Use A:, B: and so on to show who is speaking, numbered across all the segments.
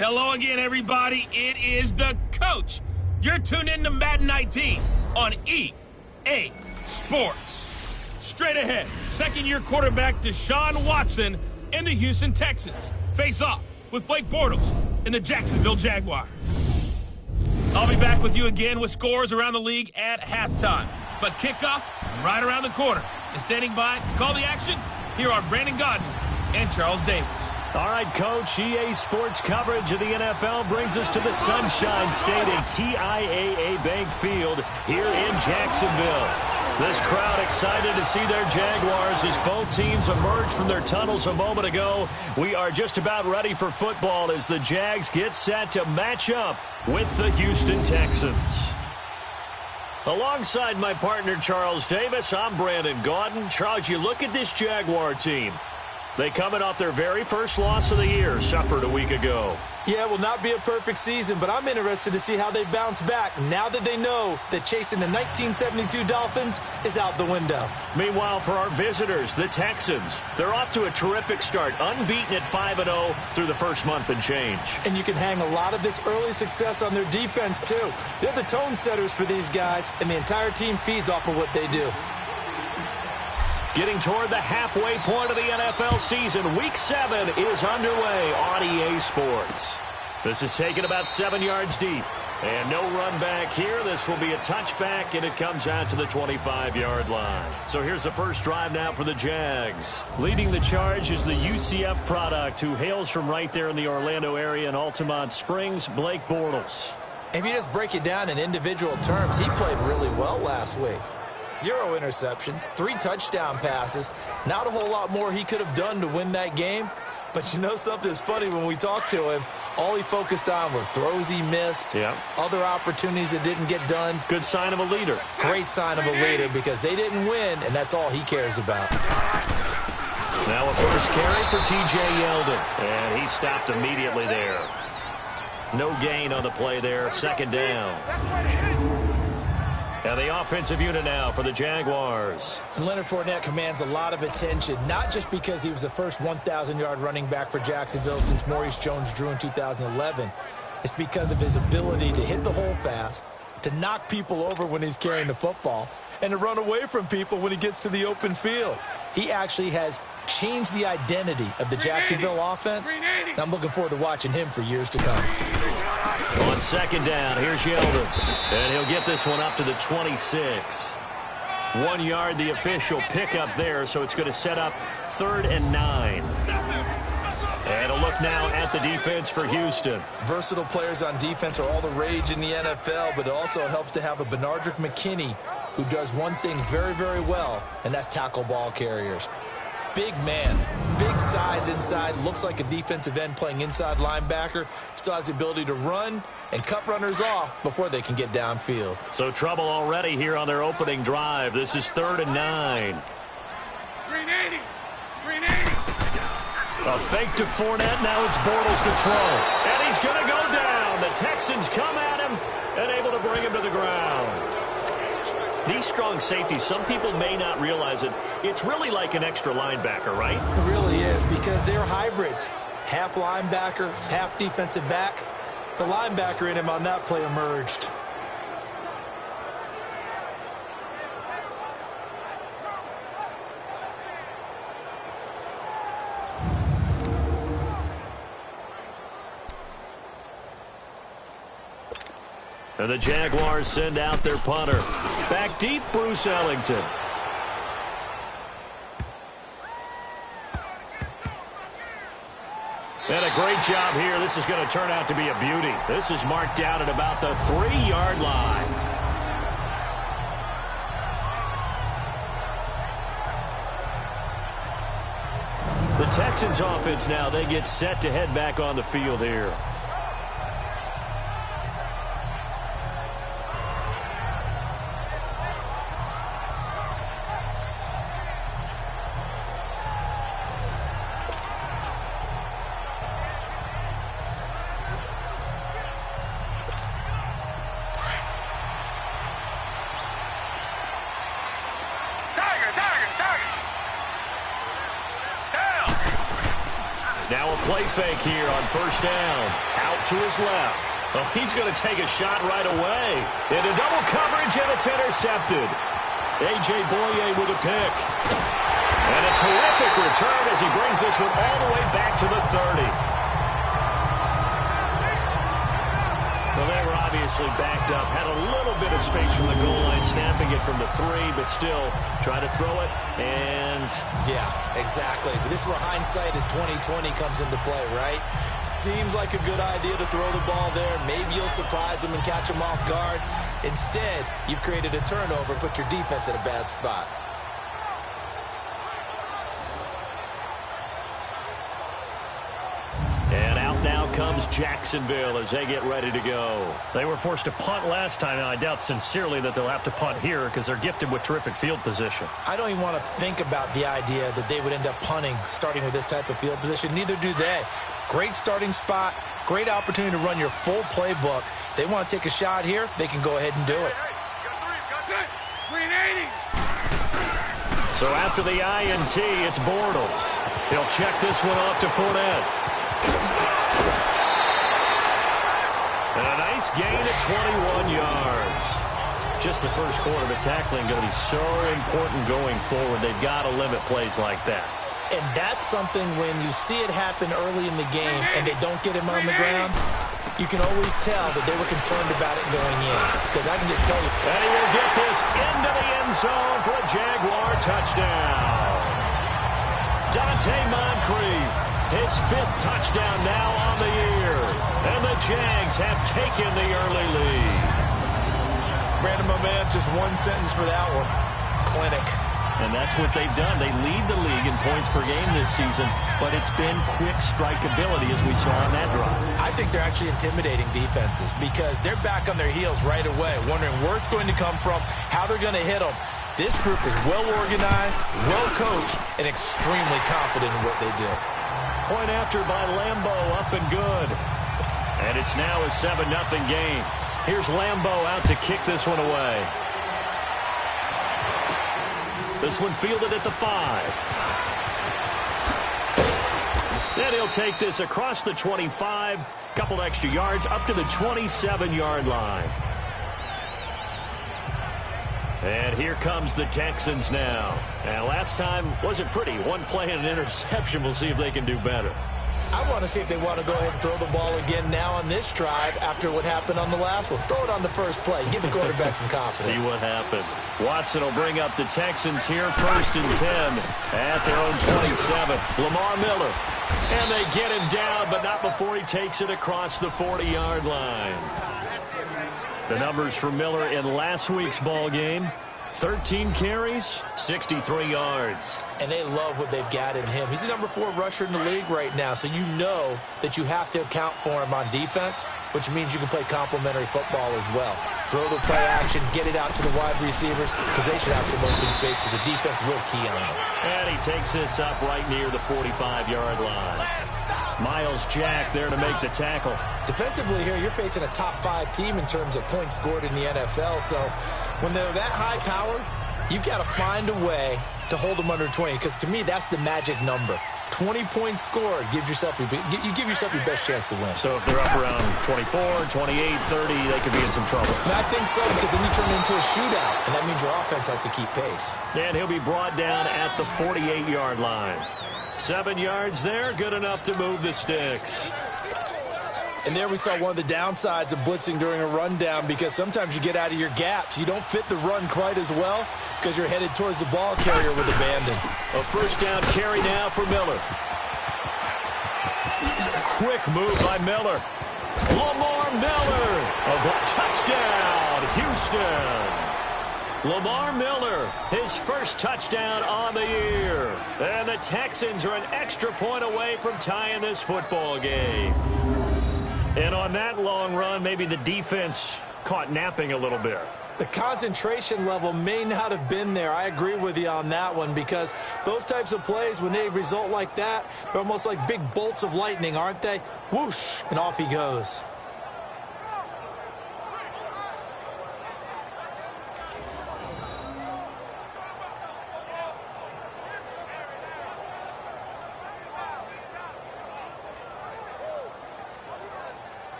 A: Hello again, everybody. It is the coach. You're tuned in to Madden 19 on EA Sports. Straight ahead, second-year quarterback Deshaun Watson and the Houston Texans face off with Blake Bortles and the Jacksonville Jaguars. I'll be back with you again with scores around the league at halftime. But kickoff right around the corner. And standing by to call the action, here are Brandon Godden and Charles Davis.
B: All right, Coach, EA Sports coverage of the NFL brings us to the Sunshine State at TIAA Bank Field here in Jacksonville. This crowd excited to see their Jaguars as both teams emerged from their tunnels a moment ago. We are just about ready for football as the Jags get set to match up with the Houston Texans. Alongside my partner, Charles Davis, I'm Brandon Godden. Charles, you look at this Jaguar team. They coming off their very first loss of the year, suffered a week ago.
C: Yeah, it will not be a perfect season, but I'm interested to see how they bounce back now that they know that chasing the 1972 Dolphins is out the window.
B: Meanwhile, for our visitors, the Texans, they're off to a terrific start, unbeaten at 5-0 through the first month and change.
C: And you can hang a lot of this early success on their defense, too. They're the tone setters for these guys, and the entire team feeds off of what they do.
B: Getting toward the halfway point of the NFL season, Week 7 is underway on EA Sports. This is taken about 7 yards deep. And no run back here. This will be a touchback, and it comes out to the 25-yard line. So here's the first drive now for the Jags. Leading the charge is the UCF product, who hails from right there in the Orlando area in Altamont Springs, Blake Bortles.
C: If you just break it down in individual terms, he played really well last week. 0 interceptions, 3 touchdown passes. Not a whole lot more he could have done to win that game. But you know something's funny, when we talked to him, all he focused on were throws he missed, other opportunities that didn't get done.
B: Good sign of a leader.
C: Great sign of a leader, because they didn't win, and that's all he cares about.
B: Now a first carry for T.J. Yeldon, and he stopped immediately there. No gain on the play there, second down. And the offensive unit now for the Jaguars.
C: And Leonard Fournette commands a lot of attention, not just because he was the first 1,000-yard running back for Jacksonville since Maurice Jones-Drew in 2011. It's because of his ability to hit the hole fast, to knock people over when he's carrying the football, and to run away from people when he gets to the open field. He actually has changed the identity of the Jacksonville offense. And I'm looking forward to watching him for years to come.
B: On second down, here's Yeldon. And he'll get this one up to the 26. 1 yard, the official pickup there, so it's going to set up 3rd and 9. And a look now at the defense for Houston.
C: Versatile players on defense are all the rage in the NFL, but it also helps to have a Benardrick McKinney who does one thing very, very well, and that's tackle ball carriers. Big man, big size inside, looks like a defensive end playing inside linebacker, still has the ability to run and cut runners off before they can get downfield.
B: So trouble already here on their opening drive. This is 3rd and 9.
D: 380.
B: A fake to Fournette, now it's Bortles to throw. And he's going to go down. The Texans come at him and able to bring him to the ground. These strong safeties, some people may not realize it. It's really like an extra linebacker, right?
C: It really is, because they're hybrids. Half linebacker, half defensive back. The linebacker in him on that play emerged.
B: And the Jaguars send out their punter. Back deep, Bruce Ellington. And a great job here. This is going to turn out to be a beauty. This is marked down at about the 3-yard line. The Texans offense now, they get set to head back on the field here. Now a play fake here on first down. Out to his left. Oh, he's going to take a shot right away. Into double coverage, and it's intercepted. A.J. Boye with a pick. And a terrific return as he brings this one all the way back to the 30. Well, they were obviously backed up, had a little bit of space from the goal line, snapping it from the 3, but still try to throw it, and...
C: Yeah, exactly. But this is where hindsight is 20/20 comes into play, right? Seems like a good idea to throw the ball there. Maybe you'll surprise them and catch them off guard. Instead, you've created a turnover, put your defense in a bad spot.
B: And out now comes Jacksonville as they get ready to go.
E: They were forced to punt last time, and I doubt sincerely that they'll have to punt here because they're gifted with terrific field position.
C: I don't even want to think about the idea that they would end up punting starting with this type of field position. Neither do they. Great starting spot, great opportunity to run your full playbook. If they want to take a shot here, they can go ahead and do it.
D: Green 80.
B: So after the INT, it's Bortles. He'll check this one off to Fournette. And a nice gain at 21 yards. Just the first quarter, but tackling going to be so important going forward. They've got to limit plays like that.
C: And that's something when you see it happen early in the game and they don't get him on the ground, you can always tell that they were concerned about it going in. Because I can just tell you.
B: And he will get this into the end zone for a Jaguar touchdown. Dante Moncrief, his 5th touchdown now on the year. And the Jags have taken the early lead.
C: Brandon, my man, just one sentence for that one. Clinic.
B: And that's what they've done. They lead the league in points per game this season, but it's been quick strikeability as we saw on that drive.
C: I think they're actually intimidating defenses because they're back on their heels right away, wondering where it's going to come from, how they're going to hit them. This group is well organized, well coached, and extremely confident in what they do.
B: Point after by Lambo, up and good. And it's now a 7-0 game. Here's Lambo out to kick this one away. This one fielded at the 5. Then he'll take this across the 25, couple extra yards, up to the 27-yard line. And here comes the Texans now. And last time wasn't pretty. One play and an interception. We'll see if they can do better.
C: I want to see if they want to go ahead and throw the ball again now on this drive after what happened on the last one. Throw it on the first play. Give the quarterback some confidence.
B: See what happens. Watson will bring up the Texans here, 1st and 10 at their own 27. Lamar Miller. And they get him down, but not before he takes it across the 40-yard line. The numbers for Miller in last week's ball game. 13 carries, 63 yards.
C: And they love what they've got in him. He's the number 4 rusher in the league right now, so you know that you have to account for him on defense, which means you can play complementary football as well. Throw the play action, get it out to the wide receivers, because they should have some open space because the defense will key on them.
B: And he takes this up right near the 45-yard line. Miles Jack there to make the tackle.
C: Defensively here, you're facing a top 5 team in terms of points scored in the NFL, so when they're that high powered, you've got to find a way to hold them under 20, because to me, that's the magic number. 20 points scored, you give yourself your best chance to win.
E: So if they're up around 24, 28, 30, they could be in some trouble.
C: And I think so, because then you turn it into a shootout, and that means your offense has to keep pace.
B: And he'll be brought down at the 48-yard line. 7 yards there, good enough to move the sticks.
C: And there we saw one of the downsides of blitzing during a rundown, because sometimes you get out of your gaps. You don't fit the run quite as well because you're headed towards the ball carrier with abandon.
B: A first down carry now for Miller. Quick move by Miller. Lamar Miller. A touchdown, Houston. Lamar Miller, his first touchdown on the year. And the Texans are an extra point away from tying this football game. And on that long run, maybe the defense caught napping a little bit.
C: The concentration level may not have been there. I agree with you on that one, because those types of plays, when they result like that, they're almost like big bolts of lightning, aren't they? Whoosh, and off he goes.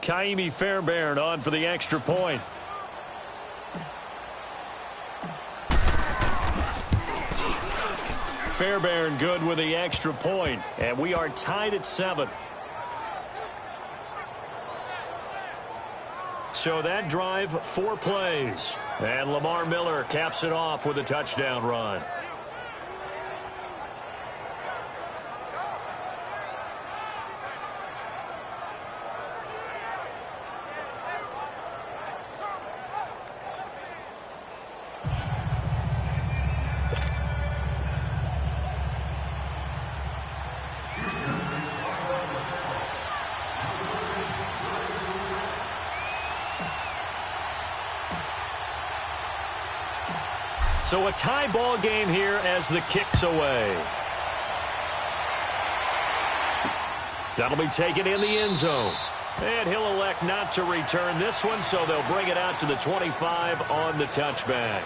B: Kaimi Fairbairn on for the extra point. Fairbairn good with the extra point, and we are tied at 7. So that drive, 4 plays. And Lamar Miller caps it off with a touchdown run. So a tie ball game here as the kick's away. That'll be taken in the end zone. And he'll elect not to return this one, so they'll bring it out to the 25 on the touchback.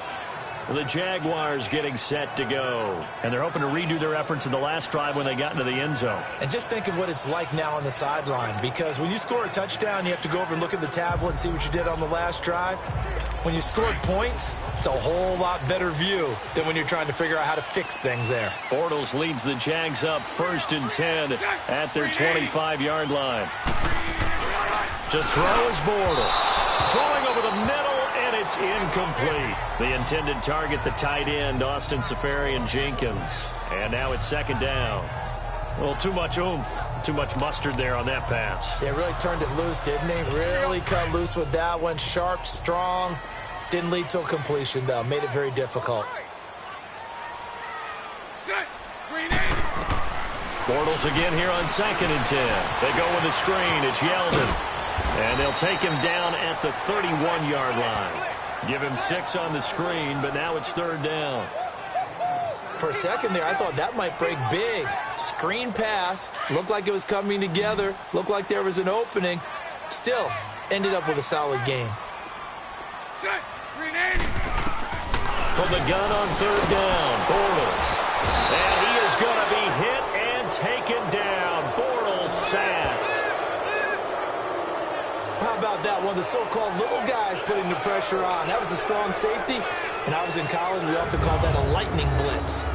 B: The Jaguars getting set to go. And they're hoping to redo their efforts in the last drive when they got into the end zone.
C: And just think of what it's like now on the sideline, because when you score a touchdown, you have to go over and look at the tablet and see what you did on the last drive. When you scored points, it's a whole lot better view than when you're trying to figure out how to fix things there.
B: Bortles leads the Jags up 1st and 10 at their 25-yard line. To throw is Bortles. Throwing over the middle. It's incomplete. The intended target, the tight end, Austin Seferian-Jenkins. And now it's 2nd down. Well, too much oomph, too much mustard there on that pass.
C: Yeah, really turned it loose, didn't he? Really cut loose with that one. Sharp, strong. Didn't lead to a completion, though. Made it very difficult.
B: Bortles again here on 2nd and 10. They go with the screen. It's Yeldon. And they'll take him down at the 31-yard line. Give him 6 on the screen, but now it's 3rd down.
C: For a second there, I thought that might break big. Screen pass. Looked like it was coming together. Looked like there was an opening. Still, ended up with a solid game.
B: From the gun on 3rd down, Bortles. And he is going to be hit and taken down. Bortles sacked.
C: How about that one? The so-called little guys putting the pressure on. That was a strong safety. When I was in college, we often called that a lightning blitz.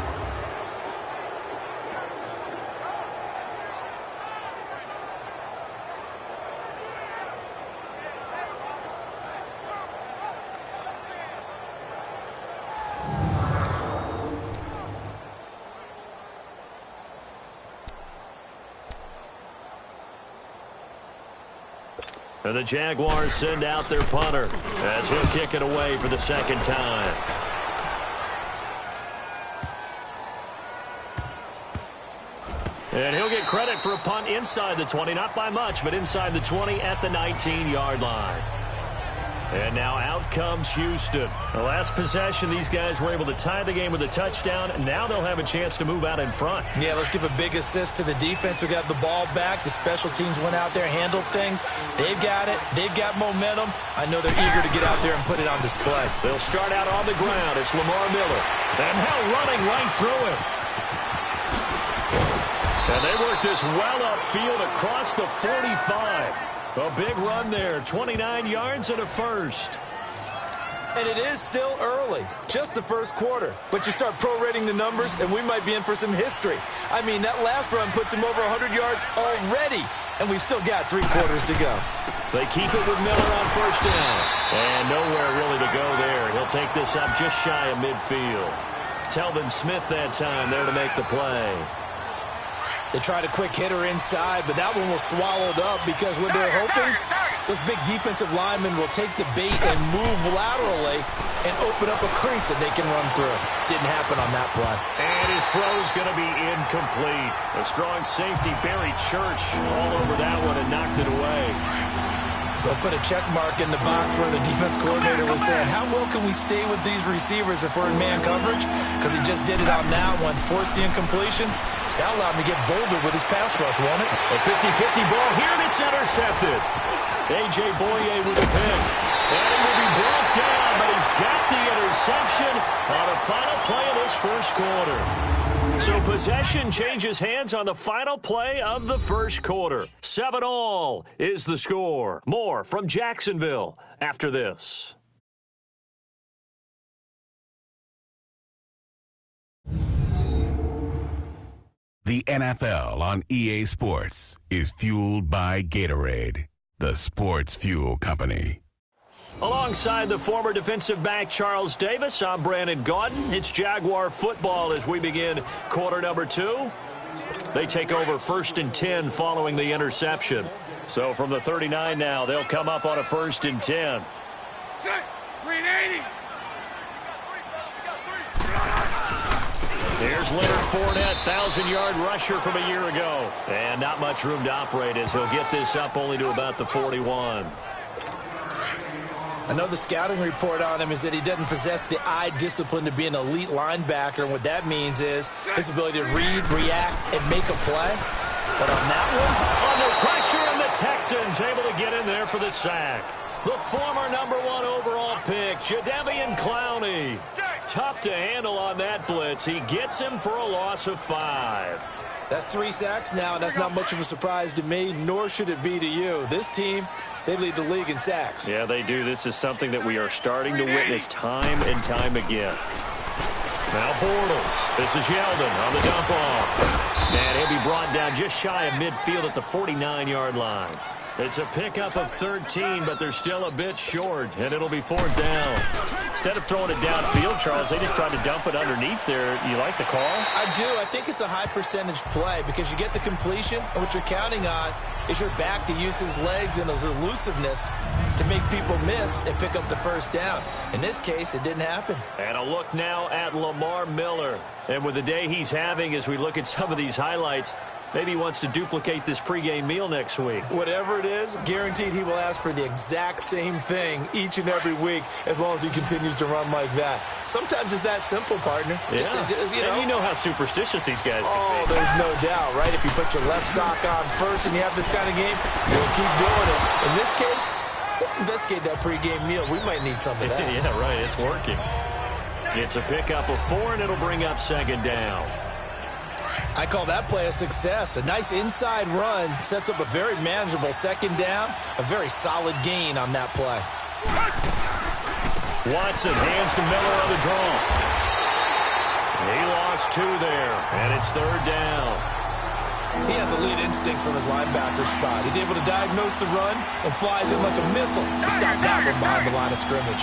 B: And the Jaguars send out their punter as he'll kick it away for the 2nd time. And he'll get credit for a punt inside the 20, not by much, but inside the 20 at the 19-yard line. And now out comes Houston. The last possession, these guys were able to tie the game with a touchdown, and now they'll have a chance to move out in front.
C: Yeah, let's give a big assist to the defense who got the ball back. The special teams went out there, handled things. They've got it. They've got momentum. I know they're eager to get out there and put it on display.
B: They'll start out on the ground. It's Lamar Miller. And now running right through him. And they work this well upfield across the 45. A big run there, 29 yards and a first.
C: And it is still early, just the first quarter. But you start prorating the numbers, and we might be in for some history. I mean, that last run puts him over 100 yards already, and we've still got 3 quarters to go.
B: They keep it with Miller on 1st down. And nowhere really to go there. He'll take this up just shy of midfield. Telvin Smith that time there to make the play.
C: They tried a quick hitter inside, but that one was swallowed up because when they're hoping, those big defensive linemen will take the bait and move laterally and open up a crease that they can run through. Didn't happen on that play.
B: And his throw is going to be incomplete. A strong safety, Barry Church, all over that one and knocked it away.
C: They'll put a check mark in the box where the defense coordinator was saying, how well can we stay with these receivers if we're in man coverage? Because he just did it on that one, forced the incompletion. That allowed him to get bolder with his pass rush, won't it?
B: A 50-50 ball here, and it's intercepted. A.J. Boye with a pick. And he will be brought down, but he's got the interception on the final play of this first quarter. So possession changes hands on the final play of the first quarter. 7-all is the score. More from Jacksonville after this.
F: The NFL on EA Sports is fueled by Gatorade, the sports fuel company.
B: Alongside the former defensive back Charles Davis, I'm Brandon Gaudin. It's Jaguar football as we begin quarter number 2. They take over 1st and 10 following the interception. So from the 39 now, they'll come up on a 1st and 10.
D: Green 80.
B: Here's Leonard Fournette, 1,000-yard rusher from a year ago. And not much room to operate as he'll get this up only to about the 41.
C: I know the scouting report on him is that he doesn't possess the eye discipline to be an elite linebacker, and what that means is his ability to read, react, and make a play. But on that one,
B: under pressure, and the Texans able to get in there for the sack. The former #1 overall pick, Jadeveon Clowney. Tough to handle on that blitz. He gets him for a loss of 5.
C: That's 3 sacks now, and that's not much of a surprise to me, nor should it be to you. This team, they lead the league in sacks.
E: Yeah, they do. This is something that we are starting to witness time and time again.
B: Now Bortles. This is Yeldon on the dump off. And he'll be brought down just shy of midfield at the 49-yard line. It's a pickup of 13, but they're still a bit short, and it'll be 4th down. Instead of throwing it downfield, Charles, they just tried to dump it underneath there. You like the call?
C: I do. I think it's a high-percentage play because you get the completion, and what you're counting on is your back to use his legs and his elusiveness to make people miss and pick up the 1st down. In this case, it didn't happen.
B: And a look now at Lamar Miller. And with the day he's having, as we look at some of these highlights, maybe he wants to duplicate this pregame meal next week.
C: Whatever it is, guaranteed he will ask for the exact same thing each and every week as long as he continues to run like that. Sometimes it's that simple, partner.
B: Yeah.
C: And
B: you know how superstitious these guys can
C: be.
B: be.
C: There's no doubt, right? If you put your left sock on first and you have this kind of game, you'll keep doing it. In this case, let's investigate that pregame meal. We might need some of that.
B: Yeah, right. It's working. It's a pickup of 4, and it'll bring up 2nd down.
C: I call that play a success. A nice inside run sets up a very manageable 2nd down. A very solid gain on that play.
B: Watson hands to Miller on the draw. He lost 2 there, and it's 3rd down.
C: He has elite instincts from his linebacker spot. He's able to diagnose the run and flies in like a missile to stop that one behind the line of scrimmage.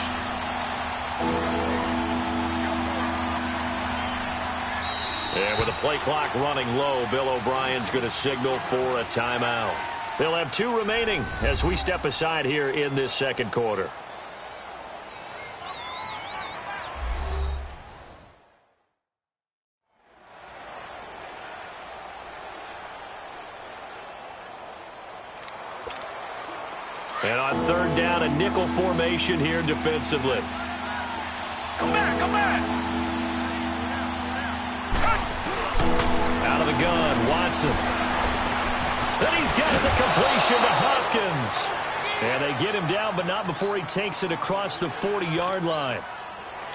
B: And with the play clock running low, Bill O'Brien's going to signal for a timeout. They'll have 2 remaining as we step aside here in this 2nd quarter. And on 3rd down, a nickel formation here defensively.
D: Come back.
B: Out of the gun, Watson. Then he's got the completion to Hopkins. And they get him down, but not before he takes it across the 40-yard line.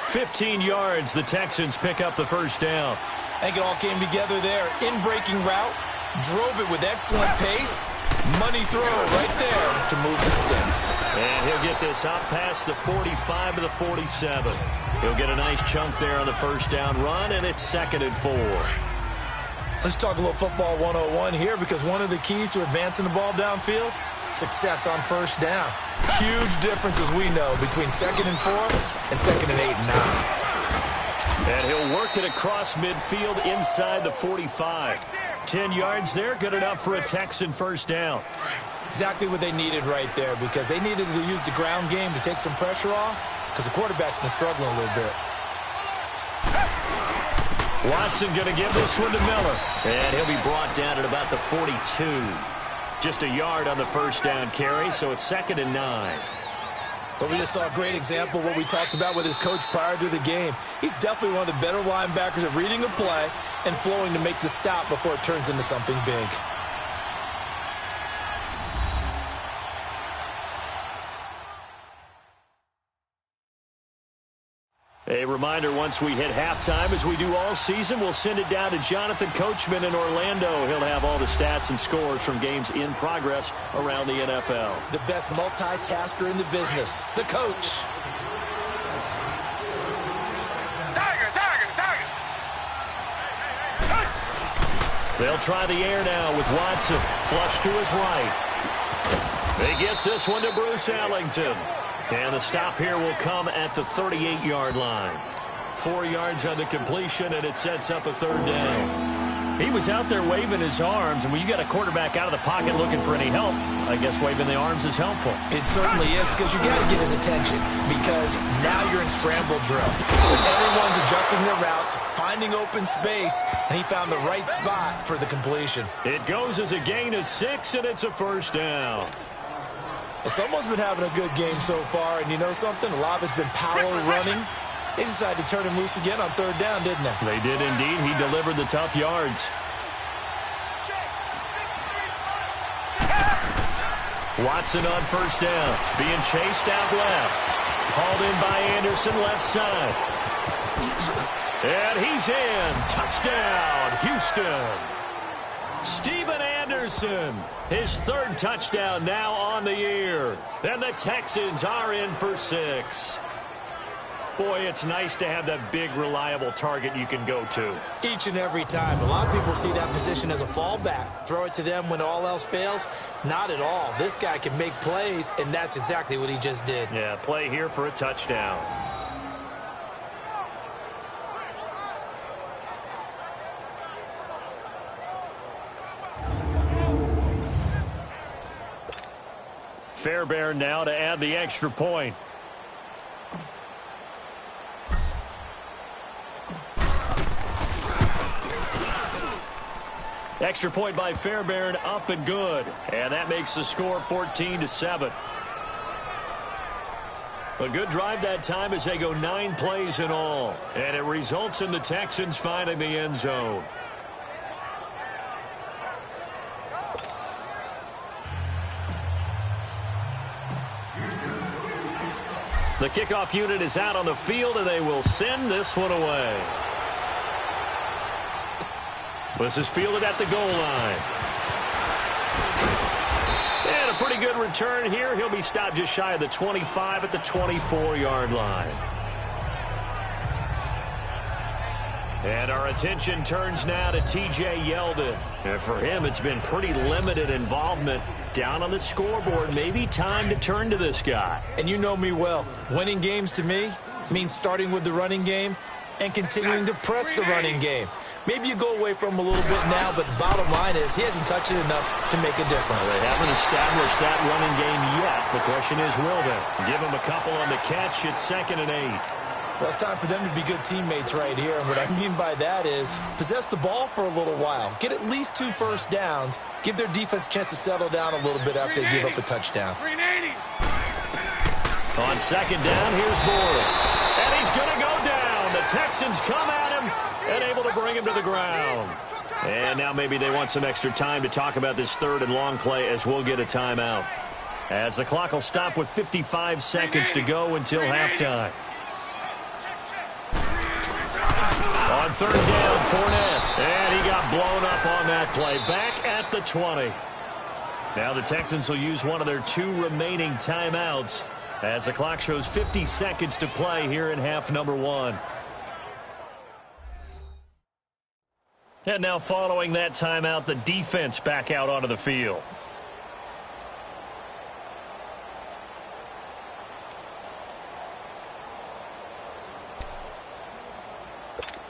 B: 15 yards, the Texans pick up the 1st down.
C: I think it all came together there. In-breaking route, drove it with excellent pace. Money throw right there to move the sticks.
B: And he'll get this out past the 45 to the 47. He'll get a nice chunk there on the 1st down run, and it's 2nd and 4.
C: Let's talk a little football 101 here, because one of the keys to advancing the ball downfield, success on 1st down. Huge difference, as we know, between 2nd and 4 and 2nd and 8 and 9.
B: And he'll work it across midfield inside the 45. 10 yards there, good enough for a Texan 1st down.
C: Exactly what they needed right there, because they needed to use the ground game to take some pressure off, because the quarterback's been struggling a little bit.
B: Watson going to give this one to Miller. And he'll be brought down at about the 42. Just a yard on the 1st down carry, so it's 2nd and 9.
C: But we just saw a great example of what we talked about with his coach prior to the game. He's definitely one of the better linebackers at reading a play and flowing to make the stop before it turns into something big.
B: A reminder, once we hit halftime, as we do all season, we'll send it down to Jonathan Coachman in Orlando. He'll have all the stats and scores from games in progress around the NFL.
C: The best multitasker in the business, the coach.
B: They'll try the air now with Watson. Flush to his right. He gets this one to Bruce Ellington. And the stop here will come at the 38-yard line. 4 yards on the completion, and it sets up a third down. He was out there waving his arms, and when you got a quarterback out of the pocket looking for any help, I guess waving the arms is helpful.
C: It certainly is, because you got to get his attention, because now you're in scramble drill. So everyone's adjusting their routes, finding open space, and he found the right spot for the completion.
B: It goes as a gain of 6, and it's a first down.
C: Well, someone's been having a good game so far, and you know something? A lot of it's been power running. They decided to turn him loose again on third down, didn't they?
B: They did indeed. He delivered the tough yards. Watson on first down, being chased out left. Hauled in by Anderson left side. And he's in. Touchdown, Houston. Steven Anderson, his third touchdown now on the year. And the Texans are in for 6. Boy, it's nice to have that big, reliable target you can go to.
C: Each and every time. A lot of people see that position as a fallback. Throw it to them when all else fails. Not at all. This guy can make plays, and that's exactly what he just did.
B: Yeah, play here for a touchdown. Fairbairn now to add the extra point. Extra point by Fairbairn, up and good. And that makes the score 14-7. A good drive that time as they go 9 plays in all. And it results in the Texans finding the end zone. The kickoff unit is out on the field, and they will send this one away. This is fielded at the goal line. And a pretty good return here. He'll be stopped just shy of the 25 at the 24-yard line. And our attention turns now to T.J. Yeldon. And for him, it's been pretty limited involvement down on the scoreboard. Maybe time to turn to this guy.
C: And you know me well. Winning games to me means starting with the running game and continuing to press the running game. Maybe you go away from him a little bit now, but the bottom line is he hasn't touched it enough to make a difference.
B: Well, they haven't established that running game yet. The question is, will they? Give him a couple on the catch. It's 2nd and 8.
C: Well, it's time for them to be good teammates right here. And what I mean by that is possess the ball for a little while. Get at least 2 first downs. Give their defense a chance to settle down a little bit after they give up a touchdown.
B: On 2nd down, here's Boris. And he's going to go down. The Texans come at him and able to bring him to the ground. And now maybe they want some extra time to talk about this 3rd and long play, as we'll get a timeout. As the clock will stop with 55 seconds to go until halftime. On 3rd down, Fournette. And he got blown up on that play. Back at the 20. Now the Texans will use one of their 2 remaining timeouts as the clock shows 50 seconds to play here in half number 1. And now following that timeout, the defense back out onto the field.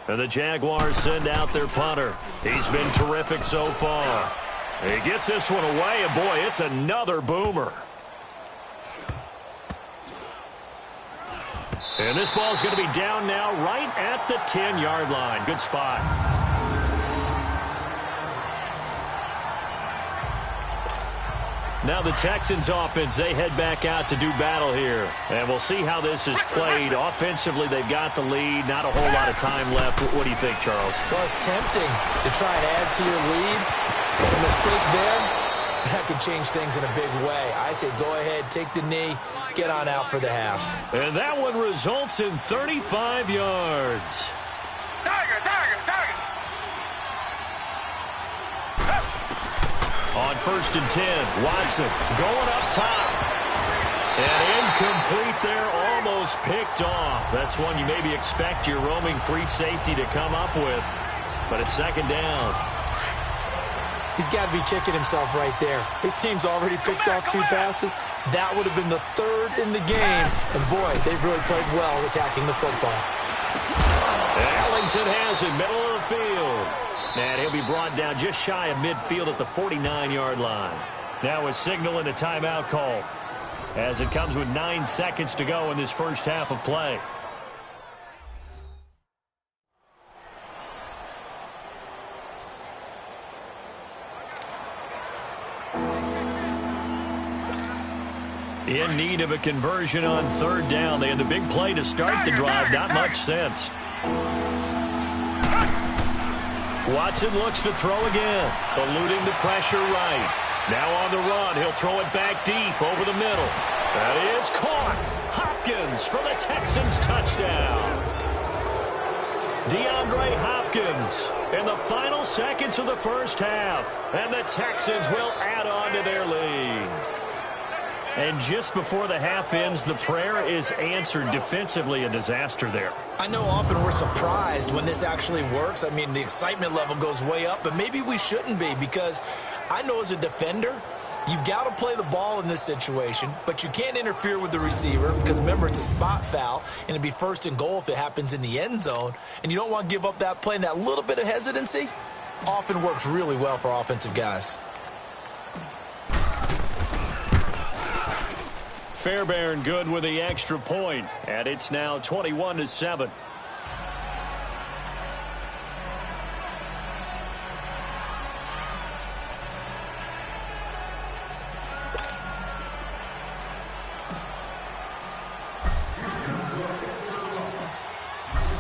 B: And the Jaguars send out their punter. He's been terrific so far. He gets this one away, and boy, it's another boomer. And this ball's going to be down now right at the 10-yard line. Good spot. Now the Texans offense, they head back out to do battle here. And we'll see how this is played. Offensively, they've got the lead. Not a whole lot of time left. What do you think, Charles?
C: Well, it's tempting to try and add to your lead. But a mistake there, that could change things in a big way. I say go ahead, take the knee, get on out for the half.
B: And that one results in 35 yards.
D: Tiger!
B: On 1st and 10, Watson going up top. And incomplete there, almost picked off. That's one you maybe expect your roaming free safety to come up with. But it's 2nd down.
C: He's got to be kicking himself right there. His team's already picked off 2 passes. That would have been the 3rd in the game. And, boy, they've really played well attacking the football.
B: Arlington has it, middle of the field. And he'll be brought down just shy of midfield at the 49-yard line. Now a signal and a timeout call as it comes with 9 seconds to go in this first half of play. In need of a conversion on 3rd down. They had the big play to start the drive. Not much sense. Watson looks to throw again, eluding the pressure right. Now on the run, he'll throw it back deep over the middle. That is caught. Hopkins for the Texans touchdown. DeAndre Hopkins in the final seconds of the first half. And the Texans will add on to their lead. And just before the half ends, the prayer is answered. Defensively, a disaster there.
C: I know often we're surprised when this actually works. I mean, the excitement level goes way up, but maybe we shouldn't be, because I know as a defender, you've got to play the ball in this situation, but you can't interfere with the receiver because, remember, it's a spot foul, and it'd be 1st and goal if it happens in the end zone, and you don't want to give up that play, and that little bit of hesitancy often works really well for offensive guys.
B: Fairbairn good with the extra point, and it's now 21-7.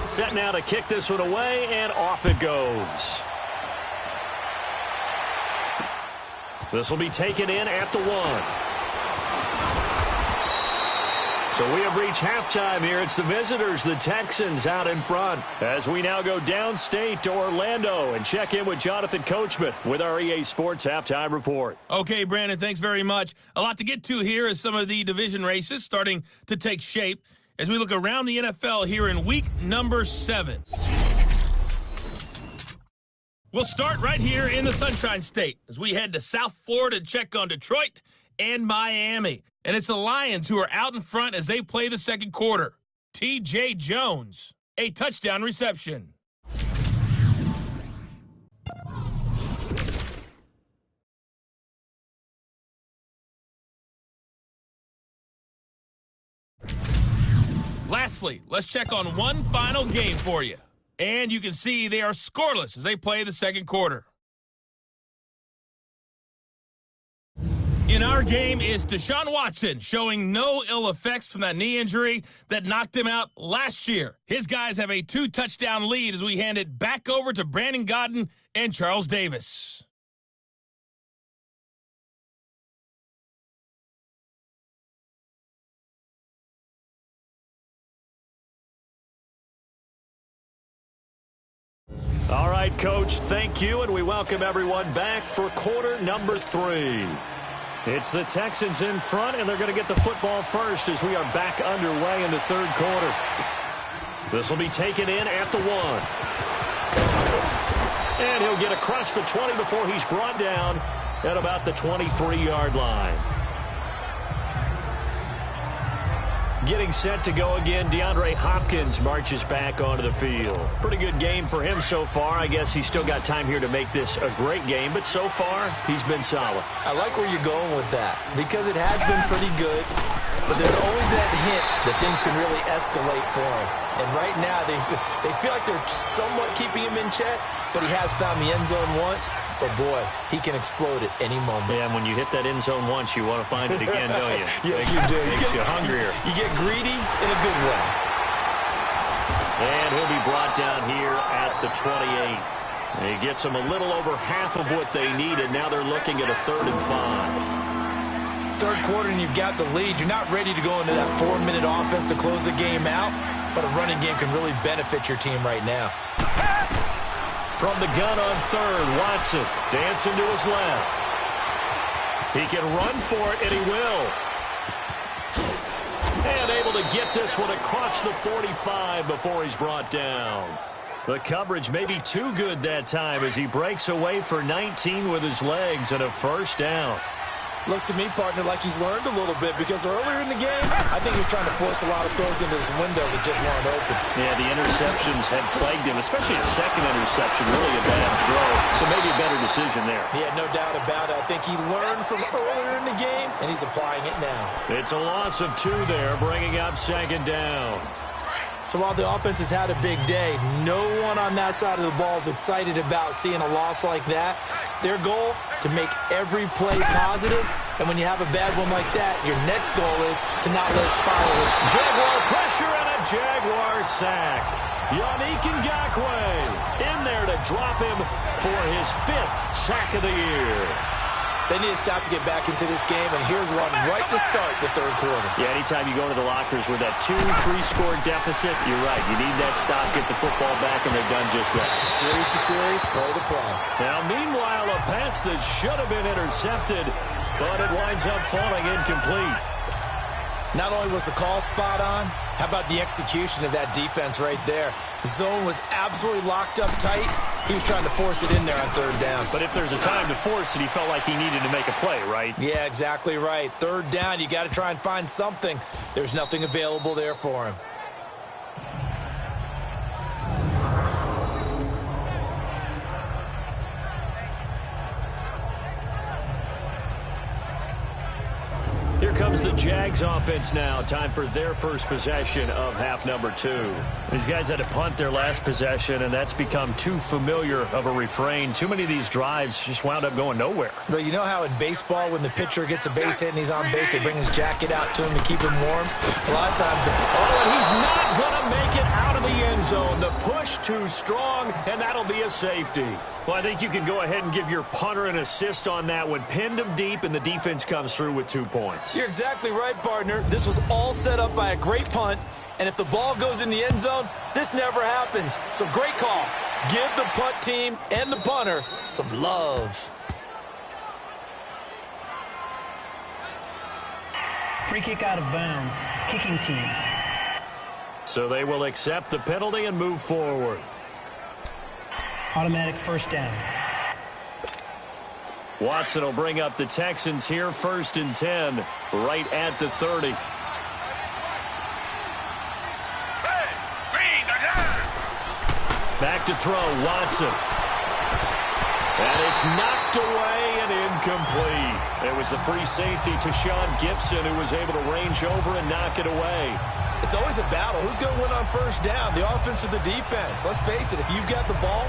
B: Set now to kick this one away, and off it goes. This will be taken in at the 1. So we have reached halftime here. It's the visitors, the Texans, out in front. As we now go downstate to Orlando and check in with Jonathan Coachman with our EA Sports Halftime Report.
A: Okay, Brandon, thanks very much. A lot to get to here as some of the division races starting to take shape as we look around the NFL here in week number 7. We'll start right here in the Sunshine State as we head to South Florida to check on Detroit and Miami. And it's the Lions who are out in front as they play the second quarter. T.J. Jones, a touchdown reception. Lastly, let's check on one final game for you. And you can see they are scoreless as they play the second quarter. In our game is Deshaun Watson, showing no ill effects from that knee injury that knocked him out last year. His guys have a 2-touchdown lead as we hand it back over to Brandon Godden and Charles Davis.
B: All right, Coach, thank you, and we welcome everyone back for quarter number 3. It's the Texans in front, and they're going to get the football first as we are back underway in the third quarter. This will be taken in at the 1. And he'll get across the 20 before he's brought down at about the 23-yard line. Getting set to go again, DeAndre Hopkins marches back onto the field. Pretty good game for him so far. I guess he's still got time here to make this a great game, but so far, he's been solid.
C: I like where you're going with that because it has been pretty good. but there's always that hint that things can really escalate for him. And right now, they feel like they're somewhat keeping him in check, but he has found the end zone once. But, boy, he can explode at any moment.
E: Yeah, and when you hit that end zone once, you want to find it again, don't you?
C: Yes, you do.
E: Makes you hungrier.
C: You get greedy in a good way.
E: And he'll be brought down here at the 28. He gets them a little over half of what they needed. Now they're looking at a 3rd and 5.
C: Third quarter and you've got the lead. You're not ready to go into that 4-minute offense to close the game out, but a running game can really benefit your team right now.
E: From the gun on 3rd, Watson dancing to his left. He can run for it, and he will. And able to get this one across the 45 before he's brought down. The coverage may be too good that time as he breaks away for 19 with his legs and a 1st down.
C: Looks to me, partner, like he's learned a little bit because earlier in the game, I think he was trying to force a lot of throws into his windows that just weren't open.
E: Yeah, the interceptions had plagued him, especially a second interception, really a bad throw. So maybe a better decision there.
C: Yeah, no doubt about it. I think he learned from earlier in the game, and he's applying it now.
E: It's a loss of 2 there, bringing up 2nd down.
C: So while the offense has had a big day, no one on that side of the ball is excited about seeing a loss like that. Their goal, to make every play positive. And when you have a bad one like that, your next goal is to not let it spiral.
E: Jaguar pressure and a Jaguar sack. Yannick Ngakoue in there to drop him for his 5th sack of the year.
C: They need to stop to get back into this game, and here's one right to start the 3rd quarter.
E: Yeah, anytime you go to the lockers with that 2-3-score deficit, you're right. You need that stop, get the football back, and they've done just that.
C: Series to series, play to play.
E: Now, meanwhile, a pass that should have been intercepted, but it winds up falling incomplete.
C: Not only was the call spot on, how about the execution of that defense right there? The zone was absolutely locked up tight. He was trying to force it in there on 3rd down.
E: But if there's a time to force it, he felt like he needed to make a play, right?
C: Yeah, exactly right. 3rd down, you got to try and find something. There's nothing available there for him.
E: Here comes the Jags offense now. Time for their first possession of half number 2. These guys had to punt their last possession, and that's become too familiar of a refrain. Too many of these drives just wound up going nowhere.
C: But you know how in baseball, when the pitcher gets a base hit and he's on base, they bring his jacket out to him to keep him warm? A lot of times...
E: Oh, and he's not going to make it out of the end zone. The push too strong, and that'll be a safety. Well, I think you can go ahead and give your punter an assist on that one. Pinned him deep, and the defense comes through with 2 points.
C: You're exactly right, partner. This was all set up by a great punt, and if the ball goes in the end zone, this never happens. So great call. Give the punt team and the punter some love.
G: Free kick out of bounds. Kicking team.
E: So they will accept the penalty and move forward.
G: Automatic 1st down.
E: Watson will bring up the Texans here, 1st and 10, right at the 30. Back to throw, Watson. And it's knocked away and incomplete. It was the free safety to Sean Gibson who was able to range over and knock it away.
C: It's always a battle. Who's going to win on 1st down, the offense or the defense? Let's face it, if you've got the ball,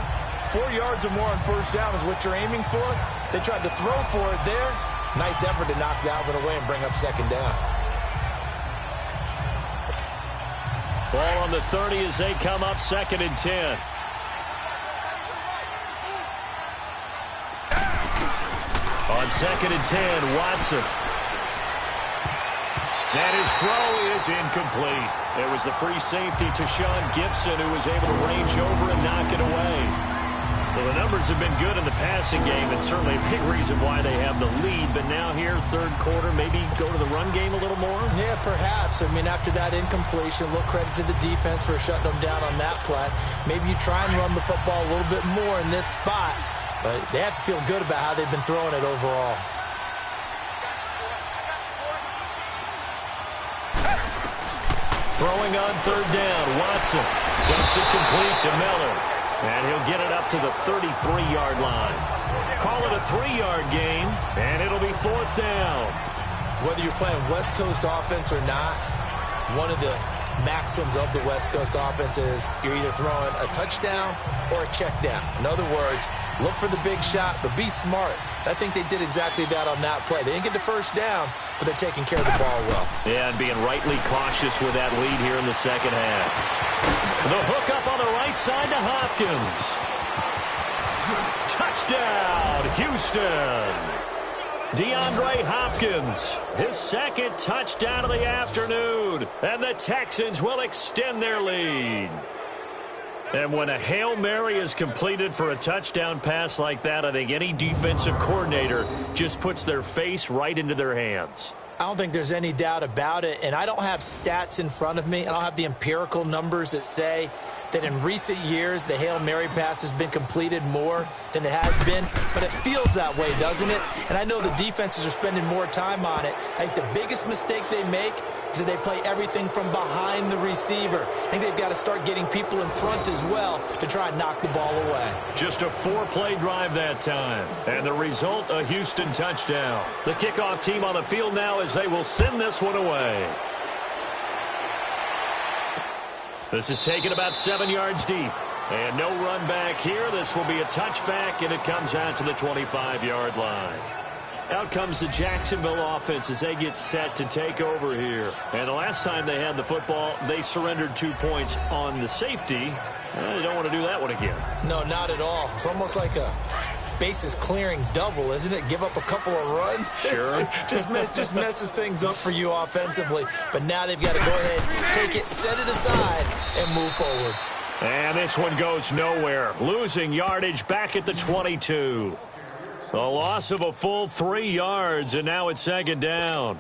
C: 4 yards or more on 1st down is what you're aiming for. They tried to throw for it there. Nice effort to knock that one away and bring up 2nd down.
E: Ball on the 30 as they come up 2nd and 10. On 2nd and 10, Watson. And his throw is incomplete. It was the free safety to Sean Gibson who was able to range over and knock it away. Well, the numbers have been good in the passing game, and certainly a big reason why they have the lead. But now here, 3rd quarter, maybe go to the run game a little more?
C: Yeah, perhaps. I mean, after that incompletion, a little credit to the defense for shutting them down on that play. Maybe you try and run the football a little bit more in this spot. But they have to feel good about how they've been throwing it overall.
E: Throwing on 3rd down, Watson dumps it complete to Miller. And he'll get it up to the 33-yard line. Call it a 3-yard gain, and it'll be 4th down.
C: Whether you're playing West Coast offense or not, one of the maxims of the West Coast offense is you're either throwing a touchdown or a check down. In other words, look for the big shot, but be smart. I think they did exactly that on that play. They didn't get the first down, but they're taking care of the ball well.
E: Yeah, and being rightly cautious with that lead here in the second half. The hook up on the right side to Hopkins. Touchdown, Houston. DeAndre Hopkins, his second touchdown of the afternoon, and the Texans will extend their lead. And when a Hail Mary is completed for a touchdown pass like that, I think any defensive coordinator just puts their face right into their hands.
C: I don't think there's any doubt about it, and I don't have stats in front of me. I don't have the empirical numbers that say that in recent years the Hail Mary pass has been completed more than it has been, but it feels that way, doesn't it? And I know the defenses are spending more time on it. I think the biggest mistake they make is that they play everything from behind the receiver. I think they've got to start getting people in front as well to try and knock the ball away.
E: Just a 4-play drive that time, and the result, a Houston touchdown. The kickoff team on the field now as they will send this one away. This is taken about 7 yards deep. And no run back here. This will be a touchback, and it comes out to the 25-yard line. Out comes the Jacksonville offense as they get set to take over here. And the last time they had the football, they surrendered 2 points on the safety. They don't want to do that one again.
C: No, not at all. It's almost like a bases clearing double, isn't it? Give up a couple of runs.
E: Sure.
C: just messes things up for you offensively. But now they've got to go ahead, take it, set it aside, and move forward.
E: And this one goes nowhere. Losing yardage back at the 22. A loss of a full 3 yards, and now it's second down.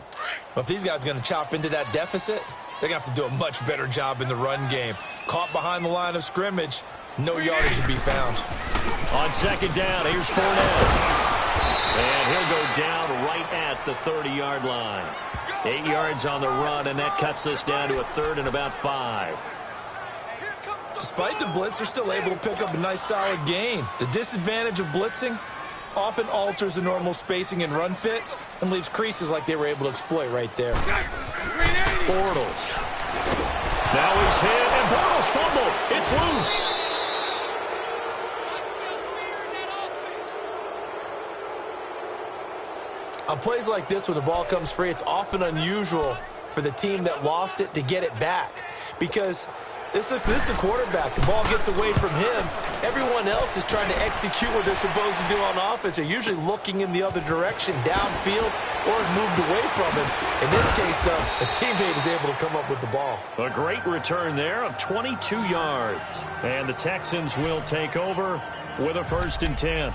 C: Well, if these guys are going to chop into that deficit, they're going to have to do a much better job in the run game. Caught behind the line of scrimmage, no yardage to be found.
E: On second down, here's Fournette. And he'll go down right at the 30-yard line. 8 yards on the run, and that cuts this down to a third and about 5.
C: Despite the blitz, they're still able to pick up a nice solid gain. The disadvantage of blitzing often alters the normal spacing and run fits and leaves creases like they were able to exploit right there.
E: Bortles. Now he's hit, and Bortles fumbled. It's loose.
C: On plays like this where the ball comes free, it's often unusual for the team that lost it to get it back because this is a quarterback. The ball gets away from him. Everyone else is trying to execute what they're supposed to do on offense. They're usually looking in the other direction, downfield, or moved away from him. In this case, though, a teammate is able to come up with the ball.
E: A great return there of 22 yards. And the Texans will take over with a 1st and 10.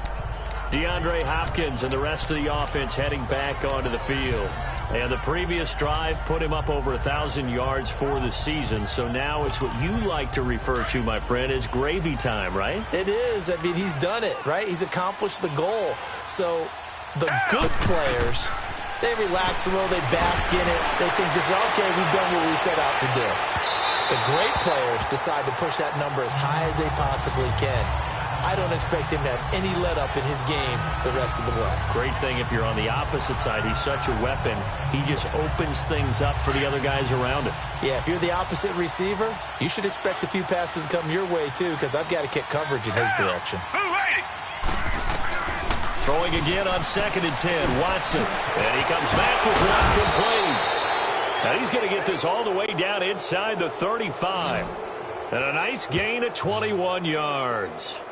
E: DeAndre Hopkins and the rest of the offense heading back onto the field. And the previous drive put him up over 1,000 yards for the season. So now it's what you like to refer to, my friend, as gravy time, right?
C: It is. I mean, he's done it, right? He's accomplished the goal. So the good players, they relax a little. They bask in it. They think this is, okay, we've done what we set out to do. The great players decide to push that number as high as they possibly can. I don't expect him to have any let-up in his game the rest of the way.
E: Great thing if you're on the opposite side. He's such a weapon. He just opens things up for the other guys around him.
C: Yeah, if you're the opposite receiver, you should expect a few passes to come your way, too, because I've got to kick coverage in his direction.
E: Throwing again on 2nd and 10, Watson. And he comes back with one complete. Now he's going to get this all the way down inside the 35. And a nice gain of 21 yards.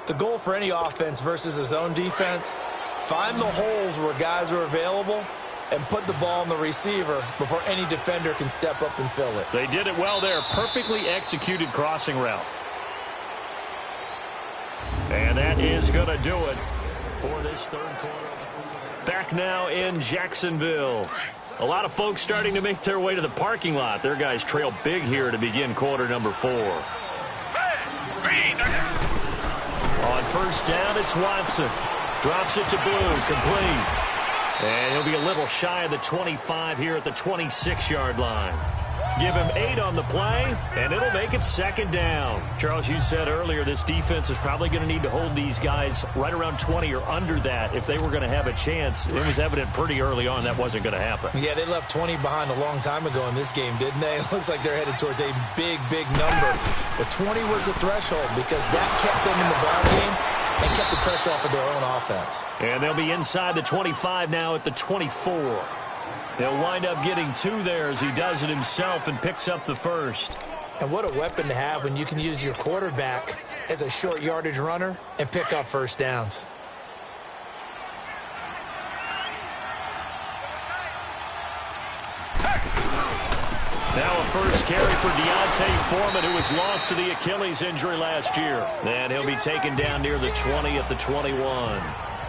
C: The goal for any offense versus his own defense, find the holes where guys are available and put the ball on the receiver before any defender can step up and fill it.
E: They did it well there. Perfectly executed crossing route. And that is going to do it for this third quarter. Back now in Jacksonville. A lot of folks starting to make their way to the parking lot. Their guys trail big here to begin quarter number 4. On 1st down, it's Watson. Drops it to Blue, complete. And he'll be a little shy of the 25 here at the 26-yard line. Give him 8 on the play, and it'll make it second down. Charles, you said earlier this defense is probably going to need to hold these guys right around 20 or under that if they were going to have a chance. It was evident pretty early on that wasn't going to happen.
C: Yeah, they left 20 behind a long time ago in this game, didn't they? It looks like they're headed towards a big, big number. But 20 was the threshold because that kept them in the ball game and kept the pressure off of their own offense.
E: And they'll be inside the 25 now at the 24. They'll wind up getting 2 there as he does it himself and picks up the first.
C: And what a weapon to have when you can use your quarterback as a short yardage runner and pick up first downs.
E: Now a first carry for Deontay Foreman, who was lost to the Achilles injury last year. And he'll be taken down near the 20 at the 21.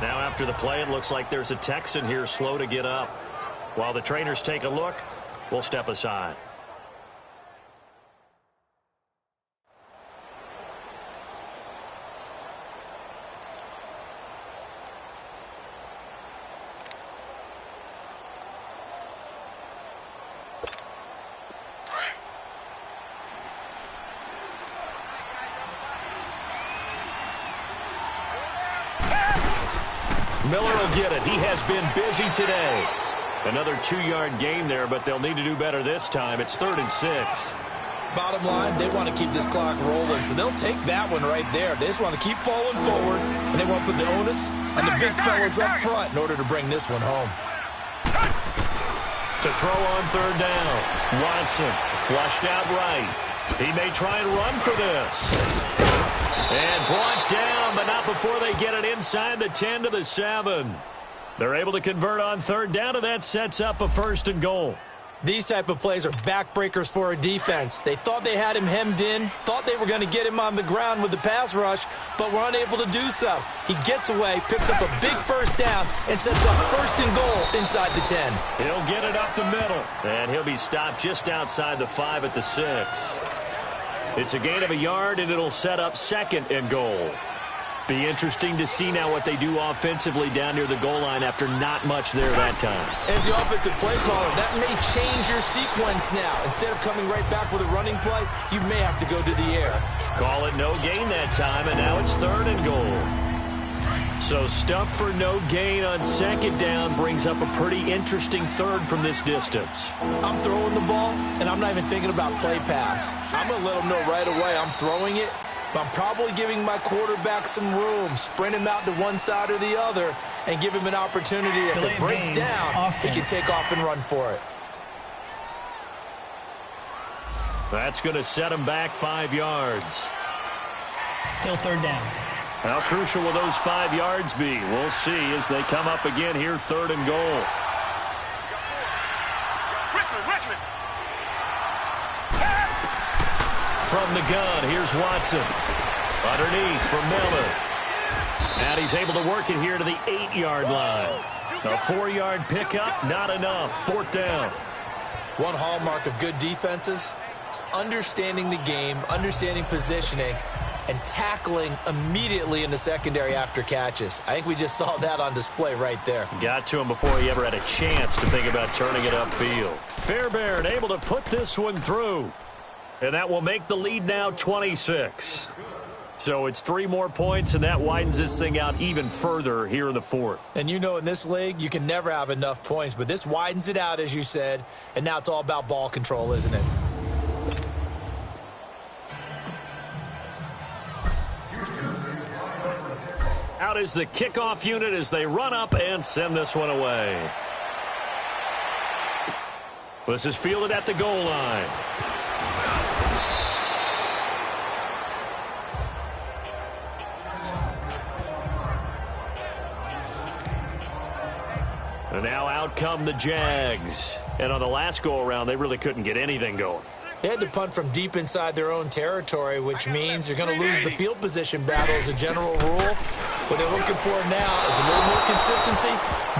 E: Now after the play, it looks like there's a Texan here slow to get up. While the trainers take a look, we'll step aside. Miller will get it. He has been busy today. Another 2-yard gain there, but they'll need to do better this time. It's 3rd and 6.
C: Bottom line, they want to keep this clock rolling, so they'll take that one right there. They just want to keep falling forward, and they want to put the onus on the big fellas up front in order to bring this one home.
E: To throw on 3rd down. Watson flushed out right. He may try and run for this. And brought down, but not before they get it inside the 10 to the 7. They're able to convert on 3rd down, and that sets up a 1st and goal.
C: These type of plays are backbreakers for a defense. They thought they had him hemmed in, thought they were going to get him on the ground with the pass rush, but were unable to do so. He gets away, picks up a big 1st down, and sets up 1st and goal inside the 10.
E: He'll get it up the middle, and he'll be stopped just outside the 5 at the 6. It's a gain of a yard, and it'll set up 2nd and goal. Be interesting to see now what they do offensively down near the goal line after not much there that time.
C: As the offensive play caller, that may change your sequence now. Instead of coming right back with a running play, you may have to go to the air.
E: Call it no gain that time, and now it's 3rd and goal. So stuff for no gain on 2nd down brings up a pretty interesting 3rd from this distance.
C: I'm throwing the ball, and I'm not even thinking about play pass. I'm going to let them know right away I'm throwing it. But I'm probably giving my quarterback some room, sprint him out to one side or the other, and give him an opportunity. If it breaks down, he can take off and run for it.
E: That's going to set him back 5 yards.
G: Still 3rd down.
E: How crucial will those 5 yards be? We'll see as they come up again here, 3rd and goal.
D: Richmond!
E: From the gun, here's Watson. Underneath for Miller. And he's able to work it here to the 8-yard line. A 4-yard pickup, not enough. 4th down.
C: One hallmark of good defenses is understanding the game, understanding positioning, and tackling immediately in the secondary after catches. I think we just saw that on display right there.
E: Got to him before he ever had a chance to think about turning it upfield. Fairbairn able to put this one through. And that will make the lead now 26. So it's 3 more points, and that widens this thing out even further here in the 4th.
C: And you know in this league, you can never have enough points, but this widens it out, as you said, and now it's all about ball control, isn't it?
E: Out is the kickoff unit as they run up and send this one away. This is fielded at the goal line. And now out come the Jags. And on the last go-around, they really couldn't get anything going.
C: They had to punt from deep inside their own territory, which means you're going to lose the field position battle as a general rule. What they're looking for now is a little more consistency,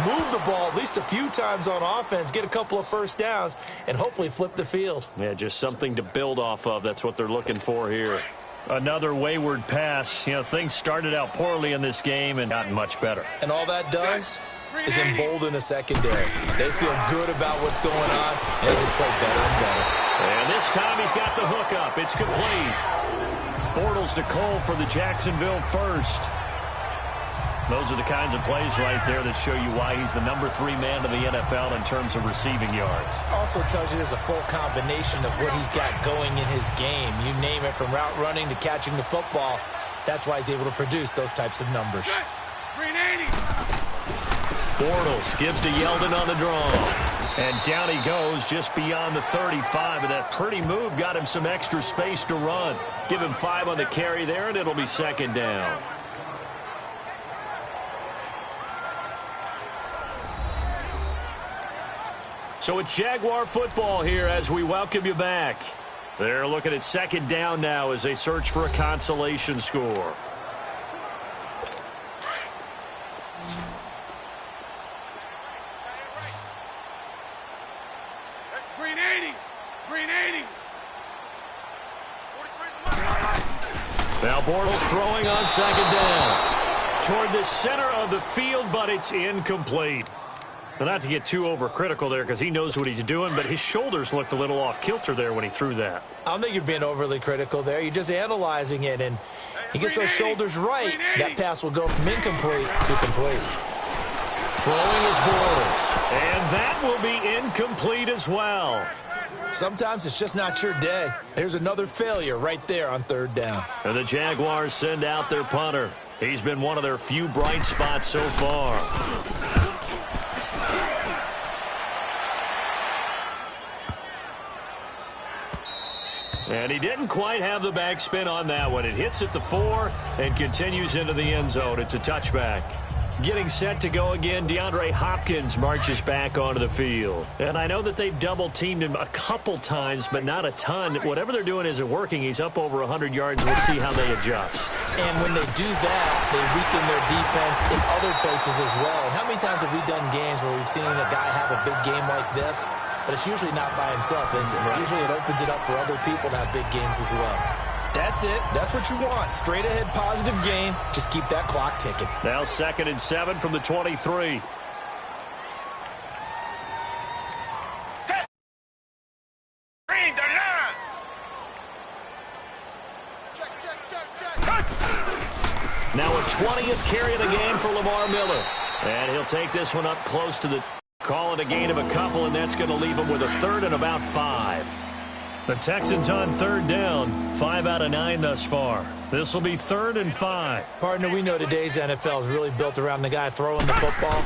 C: move the ball at least a few times on offense, get a couple of 1st downs, and hopefully flip the field.
E: Yeah, just something to build off of. That's what they're looking for here. Another wayward pass. You know, things started out poorly in this game and gotten much better.
C: And all that does is embolden a secondary. They feel good about what's going on, and they just play better and better.
E: time he's got the hook up. It's complete. Bortles to Cole for the Jacksonville first. Those are the kinds of plays right there that show you why he's the #3 man in the NFL in terms of receiving yards.
C: Also tells you there's a full combination of what he's got going in his game. You name it, from route running to catching the football. That's why he's able to produce those types of numbers.
D: 380.
E: Bortles gives to Yeldon on the draw. And down he goes just beyond the 35. And that pretty move got him some extra space to run. Give him 5 on the carry there, and it'll be second down. So it's Jaguar football here as we welcome you back. They're looking at second down now as they search for a consolation score.
D: Green 80. Green 80.
E: Now Bortles throwing on second down. Toward the center of the field, but it's incomplete. Well, not to get too overcritical there because he knows what he's doing, but his shoulders looked a little off kilter there when he threw that.
C: I don't think you're being overly critical there. You're just analyzing it, and he gets those shoulders right. That pass will go from incomplete to complete.
E: Throwing is Bortles, and that will be incomplete as well.
C: Sometimes it's just not your day. Here's another failure right there on third down.
E: And the Jaguars send out their punter. He's been one of their few bright spots so far. And he didn't quite have the backspin on that one. It hits at the 4 and continues into the end zone. It's a touchback. Getting set to go again, DeAndre Hopkins marches back onto the field. And I know that they've double-teamed him a couple times, but not a ton. Whatever they're doing isn't working. He's up over 100 yards. We'll see how they adjust.
C: And when they do that, they weaken their defense in other places as well. And how many times have we done games where we've seen a guy have a big game like this? But it's usually not by himself, is it? Right. Usually it opens it up for other people to have big games as well. That's it. That's what you want. Straight ahead positive gain. Just keep that clock ticking.
E: Now 2nd and 7 from the 23.
D: Green, the line. Check.
E: Now a 20th carry of the game for Lamar Miller. And he'll take this one up close to the... Call it a gain of a couple, and that's going to leave him with a 3rd and about 5. The Texans on 3rd down, 5 out of 9 thus far. This will be 3rd and 5.
C: Partner, we know today's NFL is really built around the guy throwing the football.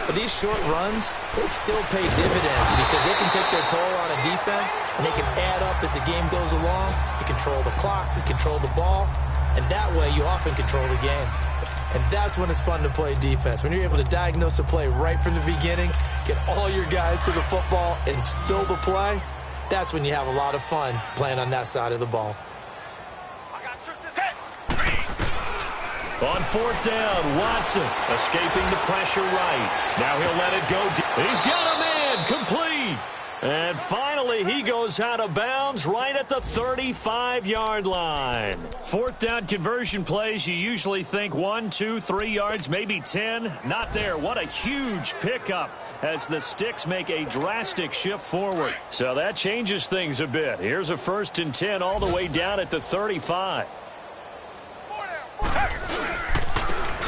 C: But these short runs, they still pay dividends because they can take their toll on a defense, and they can add up as the game goes along. You control the clock, you control the ball, and that way you often control the game. And that's when it's fun to play defense. When you're able to diagnose a play right from the beginning, get all your guys to the football, and still the play, that's when you have a lot of fun playing on that side of the ball.
E: On 4th down, Watson escaping the pressure right. Now he'll let it go. He's got a man, complete. And finally, he goes out of bounds right at the 35-yard line. 4th down conversion plays, you usually think 1, 2, 3 yards, maybe 10. Not there. What a huge pickup as the sticks make a drastic shift forward. So that changes things a bit. Here's a 1st and 10 all the way down at the 35.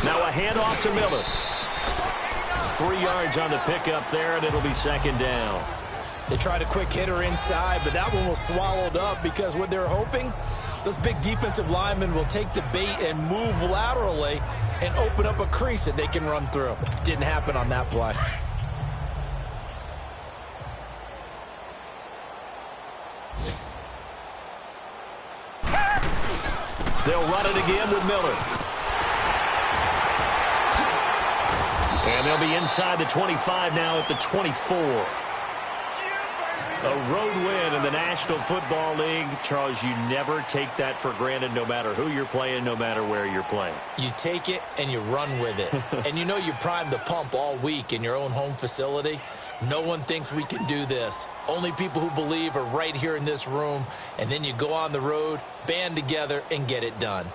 E: Now a handoff to Miller. 3 yards on the pickup there, and it'll be 2nd down.
C: They tried a quick hitter inside, but that one was swallowed up because what they're hoping, those big defensive linemen will take the bait and move laterally and open up a crease that they can run through. Didn't happen on that play.
E: They'll run it again with Miller. And they'll be inside the 25 now at the 24. A road win in the National Football League. Charles, you never take that for granted no matter who you're playing, no matter where you're playing.
C: You take it and you run with it. And you know you primed the pump all week in your own home facility. No one thinks we can do this. Only people who believe are right here in this room. And then you go on the road, band together, and get it done.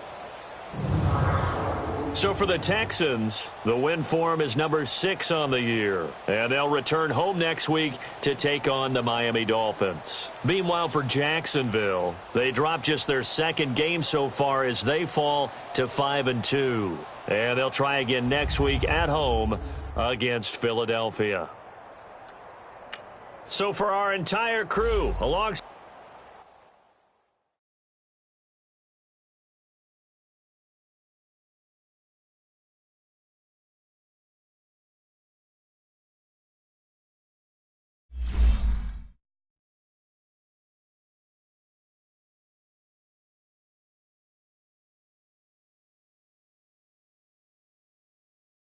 E: So for the Texans, the win form is number 6 on the year, and they'll return home next week to take on the Miami Dolphins. Meanwhile, for Jacksonville, they dropped just their second game so far as they fall to 5-2. And they'll try again next week at home against Philadelphia. So for our entire crew, alongside